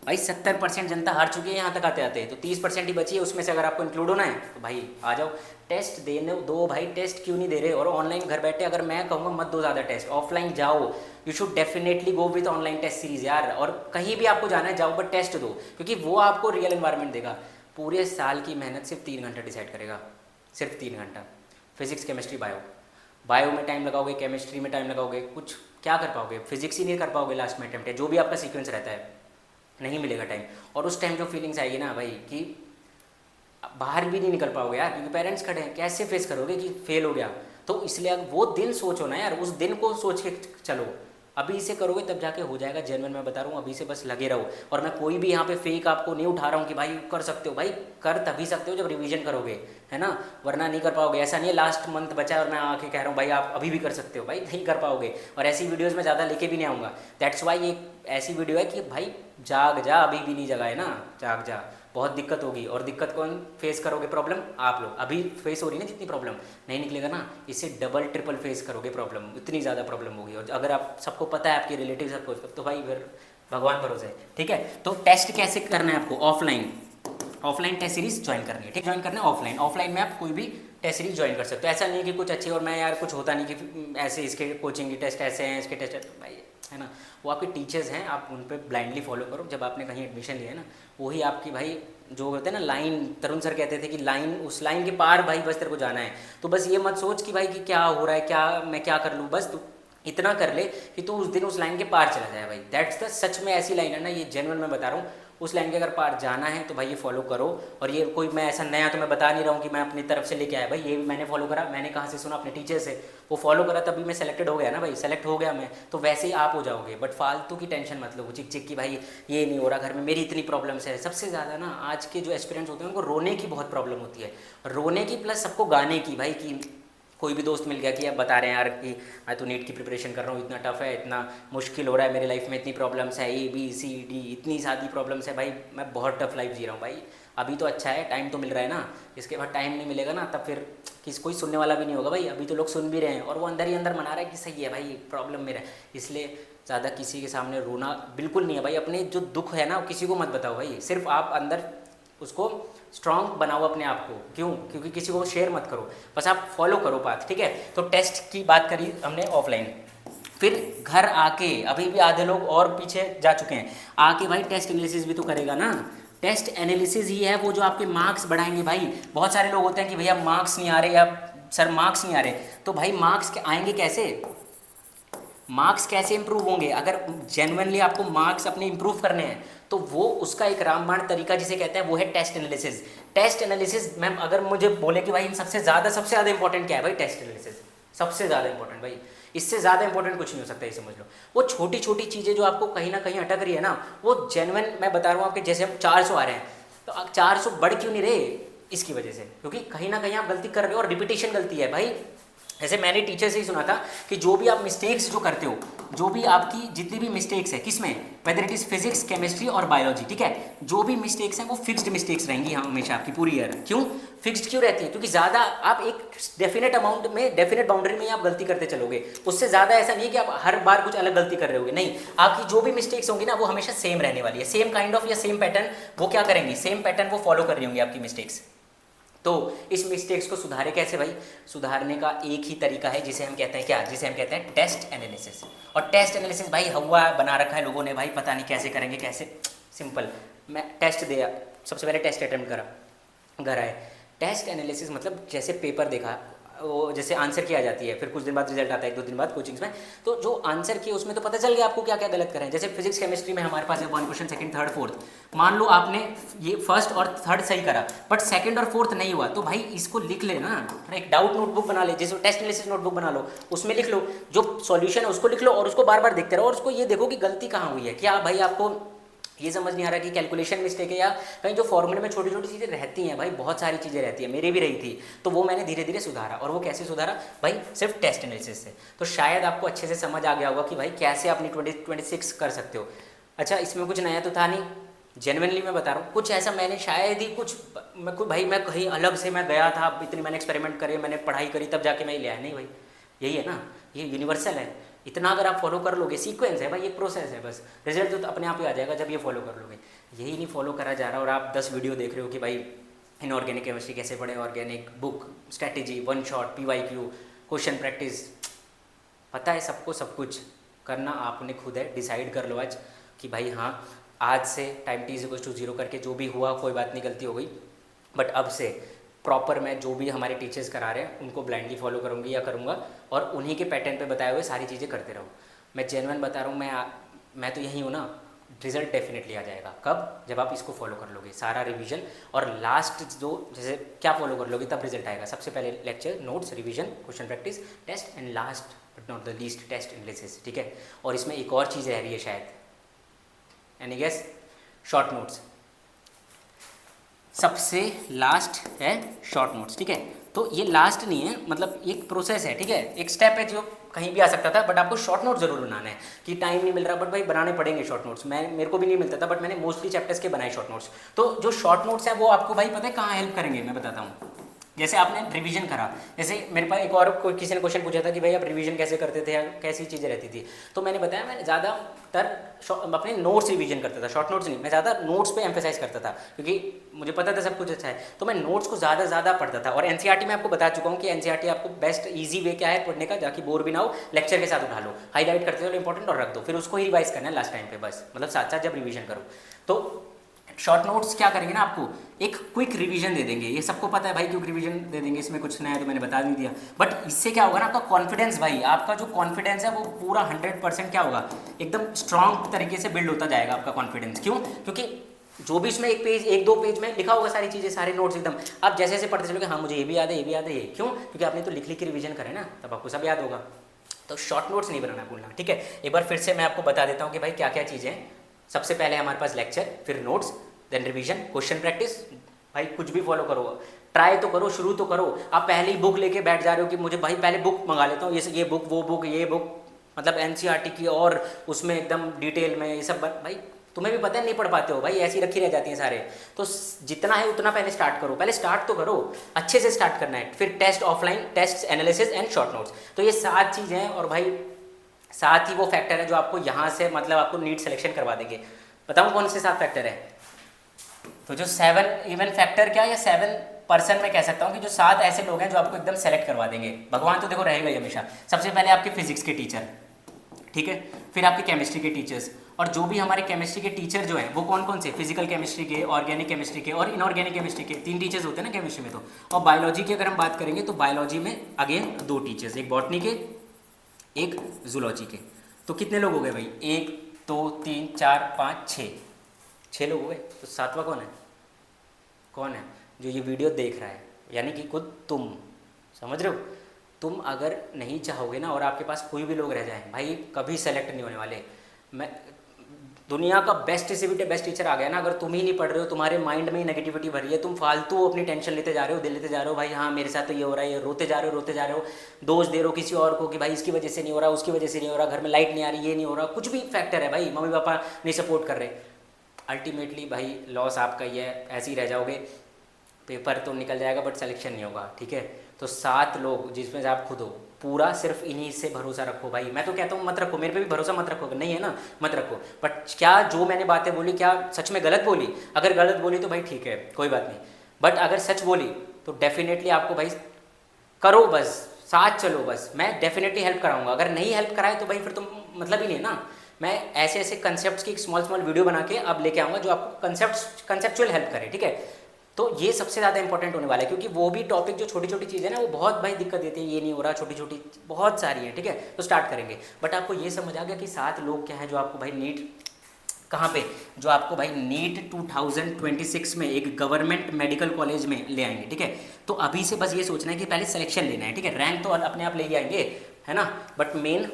भाई 70% जनता हार चुकी है यहाँ तक आते आते, तो 30% ही बची है, उसमें से अगर आपको इंक्लूड होना है तो भाई आ जाओ, टेस्ट देने दो भाई। टेस्ट क्यों नहीं दे रहे, और ऑनलाइन घर बैठे, अगर मैं कहूँगा मत दो ज़्यादा टेस्ट, ऑफलाइन जाओ, you should definitely go with online test series यार। और कहीं भी आपको जाना है जाओ, बट टेस्ट दो, क्योंकि वो आपको रियल एनवायरनमेंट देगा। पूरे साल की मेहनत सिर्फ 3 घंटा डिसाइड करेगा, सिर्फ 3 घंटा। फिजिक्स केमिस्ट्री बायो, बायो में टाइम लगाओगे, केमिस्ट्री में टाइम लगाओगे, कुछ क्या कर पाओगे, फिजिक्स ही नहीं कर पाओगे लास्ट में अटेम्प्ट है, जो भी आपका सीक्वेंस रहता है नहीं मिलेगा टाइम। और उस टाइम जो फीलिंग्स आएगी ना भाई, कि बाहर भी नहीं निकल पाओगे यार, क्योंकि पेरेंट्स खड़े हैं, कैसे फेस करोगे कि फेल हो गया। तो इसलिए वो दिन सोचो ना यार, उस दिन को सोच के चलो, अभी से करोगे तब जाके हो जाएगा। जेन्युइन मैं बता रहा हूँ, अभी से बस लगे रहो। और मैं कोई भी यहाँ पे फेक आपको नहीं उठा रहा हूँ कि भाई कर सकते हो, भाई कर तभी सकते हो जब रिवीजन करोगे, है ना, वरना नहीं कर पाओगे। ऐसा नहीं है लास्ट मंथ बचा है और मैं आके कह रहा हूँ भाई आप अभी भी कर सकते हो, भाई नहीं कर पाओगे। और ऐसी वीडियोज़ में ज़्यादा लेके भी नहीं आऊँगा, दैट्स वाई एक ऐसी वीडियो है कि भाई जाग जा, अभी भी नहीं जगा है ना, जाग जा, बहुत दिक्कत होगी। और दिक्कत कौन फेस करोगे, प्रॉब्लम आप लोग। अभी फेस हो रही है ना जितनी प्रॉब्लम, नहीं निकलेगा ना, इससे डबल ट्रिपल फेस करोगे प्रॉब्लम, इतनी ज़्यादा प्रॉब्लम होगी। और अगर आप सबको पता है, आपके रिलेटिव सबको, तो भाई फिर भगवान भरोसे है, ठीक है। तो टेस्ट कैसे करना है आपको, offline, offline test series join करनी है, ठीक, ज्वाइन करना है ऑफलाइन। ऑफलाइन में आप कोई भी टेस्ट सीरीज ज्वाइन कर सकते हो। ऐसा नहीं है कि कुछ अच्छे, और मैं यार कुछ होता नहीं कि ऐसे इसके कोचिंग के टेस्ट ऐसे हैं, इसके टेस्ट भाई, है ना, वो आपके टीचर्स हैं, आप उन पर ब्लाइंडली फॉलो करो। जब आपने कहीं एडमिशन लिया है ना, वही आपकी भाई जो होते हैं ना लाइन, तरुण सर कहते थे कि लाइन, उस लाइन के पार भाई बस तेरे को जाना है। तो बस ये मत सोच कि भाई कि क्या हो रहा है, क्या मैं क्या कर लूँ, बस तू इतना कर ले कि तू उस दिन उस लाइन के पार चला जाए भाई। दैट्स द, सच में ऐसी लाइन है ना, ये जेन्युइन मैं बता रहा हूँ, उस लाइन के अगर पार जाना है तो भाई ये फॉलो करो। और ये कोई मैं ऐसा नया तो मैं बता नहीं रहा हूँ कि मैं अपनी तरफ से लेके आया भाई, ये भी मैंने फॉलो करा, मैंने कहाँ से सुना, अपने टीचर से, वो फॉलो करा, तभी मैं सेलेक्टेड हो गया ना भाई, सेलेक्ट हो गया मैं, तो वैसे ही आप हो जाओगे। बट फालतू की टेंशन मत लो चिक चिक की, भाई ये नहीं हो रहा घर में, मेरी इतनी प्रॉब्लम्स है। सबसे ज़्यादा ना आज के जो एस्पिरेंट्स होते हैं उनको रोने की बहुत प्रॉब्लम होती है, रोने की प्लस सबको गाने की भाई, कि कोई भी दोस्त मिल गया कि अब बता रहे हैं यार कि मैं तो नीट की प्रिपरेशन कर रहा हूँ, इतना टफ है, इतना मुश्किल हो रहा है मेरी लाइफ में, इतनी प्रॉब्लम्स है, ABCD इतनी सारी प्रॉब्लम्स है भाई, मैं बहुत टफ लाइफ जी रहा हूँ भाई। अभी तो अच्छा है, टाइम तो मिल रहा है ना, इसके बाद टाइम नहीं मिलेगा ना, तब फिर कोई सुनने वाला भी नहीं होगा भाई। अभी तो लोग सुन भी रहे हैं और वो अंदर ही अंदर मना रहा है कि सही है भाई, प्रॉब्लम मेरा है। इसलिए ज़्यादा किसी के सामने रोना बिल्कुल नहीं है भाई, अपने जो दुख है ना किसी को मत बताओ भाई, सिर्फ आप अंदर उसको स्ट्रांग बनाओ अपने आप को। क्यों? क्योंकि किसी को शेयर मत करो, बस आप फॉलो करो पाथ, ठीक है। तो टेस्ट की बात करी हमने ऑफलाइन। फिर घर आके, अभी भी आधे लोग और पीछे जा चुके हैं, आके भाई टेस्ट एनालिसिस भी तो करेगा ना। टेस्ट एनालिसिस ही है वो जो आपके मार्क्स बढ़ाएंगे भाई। बहुत सारे लोग होते हैं कि भैया मार्क्स नहीं आ रहे या सर मार्क्स नहीं आ रहे, तो भाई मार्क्स आएंगे कैसे? मार्क्स कैसे इंप्रूव होंगे? अगर जेन्युइनली आपको मार्क्स अपने इंप्रूव करने हैं तो वो उसका एक रामबाण तरीका जिसे कहते हैं वो है test analysis. Test analysis ma'am अगर मुझे बोले कि भाई इन सबसे ज़्यादा इंपॉर्टेंट क्या है भाई? टेस्ट एनालिसिस सबसे ज़्यादा इंपॉर्टेंट भाई, इससे ज़्यादा इंपॉर्टेंट कुछ नहीं हो सकता, ये समझ लो। वो छोटी छोटी चीज़ें जो आपको कहीं ना कहीं अटक रही है ना, वो जेन्युइन मैं बता रहा हूँ आपके, जैसे हम 400 आ रहे हैं तो अब 400 बढ़ क्यों नहीं रहे? इसकी वजह से, क्योंकि कहीं ना कहीं आप गलती कर रहे हो और रिपीटेशन गलती है भाई। ऐसे मैंने टीचर से ही सुना था कि जो भी आप मिस्टेक्स जो करते हो, जो भी आपकी जितनी भी मिस्टेक्स है किसमें, whether it is physics, chemistry और बायोलॉजी, ठीक है, जो भी मिस्टेक्स हैं वो फिक्स्ड मिस्टेक्स रहेंगी हमेशा आपकी पूरी ईयर। क्यों फिक्स्ड क्यों रहती है? क्योंकि ज़्यादा आप एक डेफिनेट अमाउंट में, डेफिनेट बाउंड्री में आप गलती करते चलोगे, उससे ज़्यादा ऐसा नहीं है कि आप हर बार कुछ अलग गलती कर रहे होगे, नहीं, आपकी जो भी मिस्टेक्स होंगी ना वो हमेशा सेम रहने वाली है, सेम काइंड ऑफ या सेम पैटर्न वो क्या करेंगी, सेम पैटर्न वो फॉलो कर रही होंगी आपकी मिस्टेक्स। तो इस मिस्टेक्स को सुधारे कैसे भाई? सुधारने का एक ही तरीका है जिसे हम कहते हैं क्या, जिसे हम कहते हैं टेस्ट एनालिसिस। और टेस्ट एनालिसिस भाई हवा बना रखा है लोगों ने भाई, पता नहीं कैसे करेंगे कैसे। सिंपल, मैं टेस्ट दिया, सबसे पहले टेस्ट अटेम्प्ट करा, घर आए, टेस्ट एनालिसिस मतलब जैसे पेपर देखा, वो जैसे आंसर की आ जाती है, फिर कुछ दिन बाद रिजल्ट आता है, 1-2 दिन बाद कोचिंग्स में, तो जो आंसर की उसमें तो पता चल गया आपको क्या क्या गलत करें। जैसे फिजिक्स केमिस्ट्री में हमारे पास है 1 क्वेश्चन, सेकंड, थर्ड, फोर्थ, मान लो आपने ये फर्स्ट और थर्ड सही करा बट सेकंड और फोर्थ नहीं हुआ, तो भाई इसको लिख लेना, एक डाउट नोटबुक बना ले, जैसे टेस्ट एनालिसिस नोटबुक बना लो, उसमें लिख लो जो सॉल्यूशन है उसको लिख लो और उसको बार बार देखते रहो और उसको ये देखो कि गलती कहाँ हुई है। क्या भाई आपको ये समझ नहीं आ रहा कि कैलकुलेशन मिस्टेक है या कहीं जो फॉर्मूले में छोटी छोटी चीज़ें रहती हैं भाई, बहुत सारी चीज़ें रहती हैं, मेरी भी रही थी, तो वो मैंने धीरे धीरे सुधारा। और वो कैसे सुधारा भाई? सिर्फ टेस्ट एनालिसिस से। तो शायद आपको अच्छे से समझ आ गया होगा कि भाई कैसे अपनी 2026 कर सकते हो। अच्छा, इसमें कुछ नया तो था नहीं, जेन्युइनली मैं बता रहा हूँ, कुछ ऐसा मैंने शायद ही कुछ मैं कहीं अलग से मैं गया था, इतनी मैंने एक्सपेरिमेंट करे, मैंने पढ़ाई करी, तब जाके मैं ले आया, नहीं भाई, यही है ना, ये यूनिवर्सल है। इतना अगर आप फॉलो कर लोगे, सीक्वेंस है भाई, ये प्रोसेस है, बस रिजल्ट तो अपने आप ही आ जाएगा जब ये फॉलो कर लोगे। यही नहीं फॉलो करा जा रहा और आप 10 वीडियो देख रहे हो कि भाई इनऑर्गेनिक केमिस्ट्री कैसे पढ़े, organic book, strategy, 1 shot, PYQ, question practice, पता है सबको सब कुछ करना आपने खुद है। डिसाइड कर लो आज कि भाई हाँ, आज से टाइम t=0 करके जो भी हुआ कोई बात नहीं, गलती हो गई, बट अब से प्रॉपर मैं जो भी हमारे टीचर्स करा रहे हैं उनको ब्लाइंडली फॉलो करूँगी या करूँगा और उन्हीं के पैटर्न पे बताए हुए सारी चीज़ें करते रहूँ। मैं जेन्युइन बता रहा हूँ, मैं तो यही हूँ ना, रिजल्ट डेफिनेटली आ जाएगा। कब? जब आप इसको फॉलो कर लोगे, सारा रिवीजन, और लास्ट जो जैसे क्या फॉलो कर लोगे तब रिजल्ट आएगा। सबसे पहले lecture, notes, revision, question practice, test, and last but not the least test analysis, ठीक है। और इसमें एक और चीज़ रह रही है शायद, एनी गेस? शॉर्ट नोट्स, सबसे लास्ट है शॉर्ट नोट्स, ठीक है। तो ये लास्ट नहीं है, मतलब एक प्रोसेस है, ठीक है, एक स्टेप है जो कहीं भी आ सकता था, बट आपको शॉर्ट नोट जरूर बनाना है। कि टाइम नहीं मिल रहा, बट भाई बनाने पड़ेंगे शॉर्ट नोट्स। मेरे को भी नहीं मिलता था, बट मैंने मोस्टली चैप्टर्स के बनाए शॉर्ट नोट्स। तो जो शॉर्ट नोट्स है वो आपको भाई पता है कहाँ हेल्प करेंगे, मैं बताता हूँ। जैसे आपने रिवीजन करा, जैसे मेरे पास एक और किसी ने क्वेश्चन पूछा था कि भाई आप रिवीजन कैसे करते थे या कैसी चीज़ें रहती थी, तो मैंने बताया मैं ज़्यादातर अपने नोट्स रिवीजन करता था, शॉर्ट नोट्स नहीं, मैं ज़्यादा नोट्स पे एम्फेसाइज करता था क्योंकि मुझे पता था सब कुछ अच्छा है, तो मैं नोट्स को ज़्यादा पढ़ता था। और एनसीईआरटी में आपको बता चुका हूँ कि एनसीईआरटी आपको बेस्ट ईजी वे क्या है पढ़ने का, जाकि बोर भी ना हो, लेक्चर के साथ उठा लो, हाईलाइट करते चलो इंपॉर्टेंट और रख दो, फिर उसको ही रिवाइज करना है लास्ट टाइम पे, बस मतलब साथ साथ जब रिवीजन करो। तो शॉर्ट नोट्स क्या करेंगे ना, आपको एक क्विक रिवीजन दे देंगे, ये सबको पता है भाई, क्विक रिवीजन दे देंगे, इसमें कुछ नया तो मैंने बता नहीं दिया, बट इससे क्या होगा ना, आपका कॉन्फिडेंस भाई, आपका जो कॉन्फिडेंस है वो पूरा 100% क्या होगा, एकदम स्ट्रांग तरीके से बिल्ड होता जाएगा आपका कॉन्फिडेंस। क्यों? क्योंकि जो भी इसमें एक दो पेज में लिखा होगा सारी चीज़ें, सारे नोट्स एकदम आप जैसे जैसे पढ़ते चलोगे, हाँ मुझे ये भी याद है, ये भी याद है, ये क्यों? क्योंकि आपने तो लिख के रिवीजन करें ना, तब आपको सब याद होगा। तो शॉर्ट नोट्स नहीं बनाना भूलना, ठीक है। एक बार फिर से मैं आपको बता देता हूँ कि भाई क्या क्या चीज़ें हैं। सबसे पहले हमारे पास लेक्चर, फिर notes, then revision, question practice. भाई कुछ भी फॉलो करो, ट्राई तो करो, शुरू तो करो। आप पहले ही बुक लेके बैठ जा रहे हो कि मुझे भाई पहले बुक मंगा लेता हूँ, ये बुक, वो बुक, ये बुक, मतलब एनसीईआरटी की, और उसमें एकदम डिटेल में ये सब, भाई तुम्हें भी पता है नहीं पढ़ पाते हो भाई, ऐसी रखी रह जाती हैं सारे। तो जितना है उतना पहले स्टार्ट करो, पहले स्टार्ट तो करो, अच्छे से स्टार्ट करना है। फिर test offline, test analysis and short notes, तो ये 7 चीज़ें हैं। और भाई साथ ही वो फैक्टर है जो आपको यहाँ से मतलब आपको नीट सिलेक्शन करवा देंगे। बताऊँ कौन से 7 फैक्टर है? तो जो 7 इवन फैक्टर क्या, या 7% मैं कह सकता हूँ कि जो 7 ऐसे लोग हैं जो आपको एकदम सेलेक्ट करवा देंगे। भगवान तो देखो रहेगा ही हमेशा। सबसे पहले आपके फिजिक्स के टीचर, ठीक है, फिर आपके केमिस्ट्री के टीचर्स, और जो भी हमारे केमिस्ट्री के टीचर जो हैं वो कौन कौन से, फिजिकल केमिस्ट्री के, ऑर्गेनिक केमिस्ट्री के और इनऑर्गेनिक केमिस्ट्री के 3 टीचर्स होते हैं ना केमिस्ट्री में। तो और बायोलॉजी की अगर हम बात करेंगे तो बायोलॉजी में अगेन 2 टीचर्स, एक बॉटनी के, एक जूलॉजी के। तो कितने लोग हो गए भाई, 1 2 3 4 5 6 लोग हो गए। तो 7वां कौन है, कौन है, जो ये वीडियो देख रहा है, यानी कि खुद तुम। समझ रहे हो, तुम अगर नहीं चाहोगे ना और आपके पास कोई भी लोग रह जाएं भाई, कभी सेलेक्ट नहीं होने वाले। मैं दुनिया का बेस्ट से भी बेस्ट टीचर आ गया ना, अगर तुम ही नहीं पढ़ रहे हो, तुम्हारे माइंड में ही नेगेटिविटी भरी है, तुम फालतू अपनी टेंशन लेते जा रहे हो, दिल लेते जा रहे हो भाई, हाँ मेरे साथ तो ये हो रहा है, ये रोते जा रहे हो, दोष दे रहे हो किसी और को कि भाई इसकी वजह से नहीं हो रहा, उसकी वजह से नहीं हो रहा, घर में लाइट नहीं आ रही, ये नहीं हो रहा, कुछ भी फैक्टर है भाई, मम्मी पापा नहीं सपोर्ट कर रहे, अल्टीमेटली भाई लॉस आपका ही है, ऐसे ही रह जाओगे। पेपर तो निकल जाएगा बट सिलेक्शन नहीं होगा, ठीक है। तो 7 लोग जिसमें से आप खुद हो, पूरा सिर्फ इन्हीं से भरोसा रखो भाई। मैं तो कहता हूँ मत रखो, मेरे पे भी भरोसा मत रखो, नहीं है ना मत रखो। बट क्या जो मैंने बातें बोली क्या सच में गलत बोली, अगर गलत बोली तो भाई ठीक है कोई बात नहीं, बट अगर सच बोली तो डेफिनेटली आपको भाई करो, बस साथ चलो, बस मैं डेफिनेटली हेल्प कराऊंगा। अगर नहीं हेल्प कराए तो भाई फिर तो मतलब ही नहीं है ना। मैं ऐसे ऐसे कंसेप्ट्स की एक स्मॉल वीडियो बना के अब लेके आऊँगा जो आपको कंसेप्चुअल हेल्प करे, ठीक है। तो ये सबसे ज़्यादा इंपॉर्टेंट होने वाला है, क्योंकि वो भी टॉपिक जो छोटी छोटी चीज़ें ना वो बहुत भाई दिक्कत देती है, ये नहीं हो रहा, छोटी छोटी बहुत सारी हैं, ठीक है। तो स्टार्ट करेंगे, बट आपको ये समझ आ गया कि 7 लोग क्या है जो आपको भाई नीट कहाँ पे, जो आपको भाई नीट 2026 में एक गवर्नमेंट मेडिकल कॉलेज में ले आएंगे, ठीक है। तो अभी से बस ये सोचना है कि पहले सिलेक्शन लेना है, ठीक है। रैंक तो अपने आप ले आएंगे, है ना, बट मेन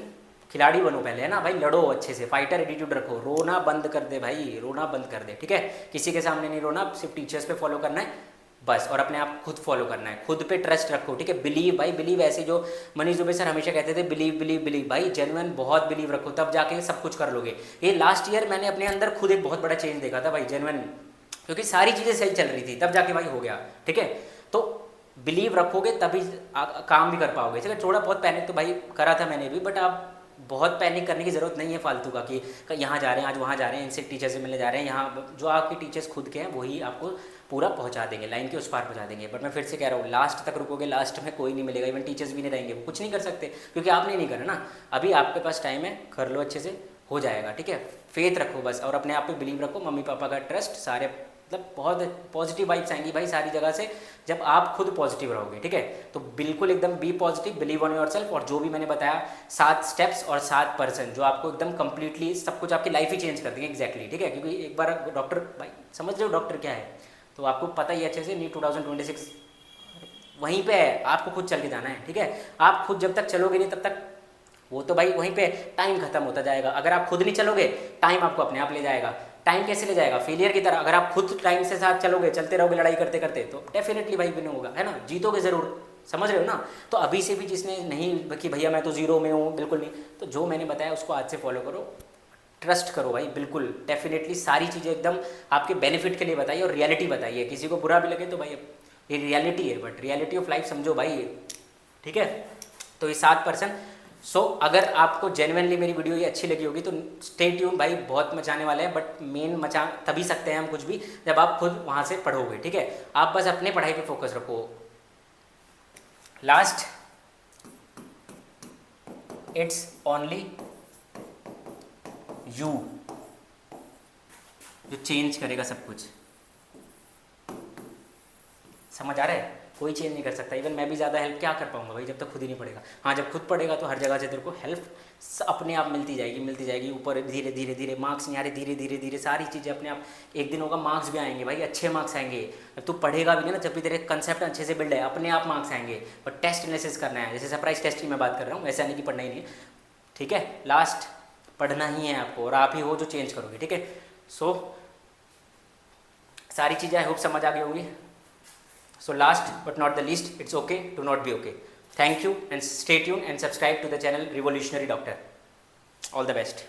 खिलाड़ी बनो पहले, है ना भाई, लड़ो अच्छे से, फाइटर एटीट्यूड रखो, रोना बंद कर दे भाई, रोना बंद कर दे, ठीक है। किसी के सामने नहीं रोना, सिर्फ टीचर्स पे फॉलो करना है बस, और अपने आप खुद फॉलो करना है, खुद पे ट्रस्ट रखो, ठीक है। बिलीव भाई, बिलीव, ऐसे जो मनीष दुबे सर हमेशा कहते थे बिलीव बिलीव बिलीव, भाई जेन्युइन बहुत बिलीव रखो, तब जाके सब कुछ कर लोगे। ये लास्ट ईयर मैंने अपने अंदर खुद एक बहुत बड़ा चेंज देखा था भाई, जेन्युइन, क्योंकि सारी चीज़ें सही चल रही थी, तब जाके भाई हो गया, ठीक है। तो बिलीव रखोगे तभी काम भी कर पाओगे, ठीक है। थोड़ा बहुत पैनिक तो भाई करा था मैंने भी, बट आप बहुत पैनिक करने की ज़रूरत नहीं है फालतू का, कि यहाँ जा रहे हैं, आज वहाँ जा रहे हैं, इनसे टीचर से मिलने जा रहे हैं, यहाँ जो आपके टीचर्स खुद के हैं वही आपको पूरा पहुँचा देंगे, लाइन के उस पार पहुँचा देंगे। बट मैं फिर से कह रहा हूँ, लास्ट तक रुकोगे, लास्ट में कोई नहीं मिलेगा, इवन टीचर्स भी नहीं रहेंगे, वो कुछ नहीं कर सकते, क्योंकि आपने नहीं करा ना। अभी आपके पास टाइम है, कर लो अच्छे से, हो जाएगा, ठीक है। फेथ रखो बस, और अपने आप पे बिलीव रखो, मम्मी पापा का ट्रस्ट, सारे मतलब बहुत पॉजिटिव वाइब्स आएंगी भाई सारी जगह से, जब आप खुद पॉजिटिव रहोगे, ठीक है। तो बिल्कुल एकदम be positive, believe on yourself, और जो भी मैंने बताया 7 स्टेप्स और 7% जो आपको एकदम कंप्लीटली सब कुछ आपकी लाइफ ही चेंज कर देंगे, एग्जैक्टली, ठीक है। क्योंकि एक बार डॉक्टर भाई समझ रहे हो डॉक्टर क्या है, तो आपको पता ही अच्छे से, नीट 2026 वहीं पे है, आपको खुद चल के जाना है, ठीक है। आप खुद जब तक चलोगे नहीं तब तक वो तो भाई वहीं पे टाइम खत्म होता जाएगा। अगर आप खुद नहीं चलोगे टाइम आपको अपने आप ले जाएगा। टाइम कैसे ले जाएगा, फेलियर की तरह। अगर आप खुद टाइम से साथ चलोगे, चलते रहोगे लड़ाई करते करते, तो डेफिनेटली भाई विन होगा, है ना, जीतोगे ज़रूर, समझ रहे हो ना। तो अभी से भी जिसने नहीं कि भैया मैं तो जीरो में हूँ, बिल्कुल नहीं, तो जो मैंने बताया उसको आज से फॉलो करो, ट्रस्ट करो भाई, बिल्कुल डेफिनेटली सारी चीज़ें एकदम आपके बेनिफिट के लिए बताइए, और रियलिटी बताइए। किसी को बुरा भी लगे तो भाई ये रियलिटी है, बट रियलिटी ऑफ लाइफ समझो भाई, ठीक है। तो ये 7%। सो अगर आपको जेन्युइनली मेरी वीडियो ये अच्छी लगी होगी तो स्टे ट्यून भाई, बहुत मचाने वाले हैं, बट मेन मचा तभी सकते हैं हम कुछ भी जब आप खुद वहाँ से पढ़ोगे, ठीक है। आप बस अपने पढ़ाई पे फोकस रखो। लास्ट, इट्स ओनली यू जो चेंज करेगा सब कुछ, समझ आ रहा है। कोई चेंज नहीं कर सकता, इवन मैं भी ज़्यादा हेल्प क्या कर पाऊंगा भाई जब तक खुद ही नहीं पढ़ेगा। हाँ, जब खुद पढ़ेगा तो हर जगह से तेरे को हेल्प अपने आप मिलती जाएगी ऊपर, धीरे धीरे धीरे। मार्क्स नहीं आ रहे, धीरे धीरे धीरे सारी चीज़ें अपने आप, एक दिन होगा मार्क्स भी आएंगे भाई, अच्छे मार्क्स आएंगे। अब तू पढ़ेगा भी नहीं ना, जब भी तेरे कंसेप्ट अच्छे से बिल्ड है, अपने आप मार्क्स आएंगे। और टेस्ट एनालिसिस करना है, जैसे सरप्राइज टेस्ट की मैं बात कर रहा हूँ, ऐसा नहीं कि पढ़ना ही नहीं है, ठीक है। लास्ट पढ़ना ही है आपको, और आप ही हो जो चेंज करोगे, ठीक है। सो सारी चीज़ें आई होप समझ आ गई होंगी। So last but not the least, it's okay to not be okay. Thank you and stay tuned and subscribe to the channel Revolutionary Doctor. All the best.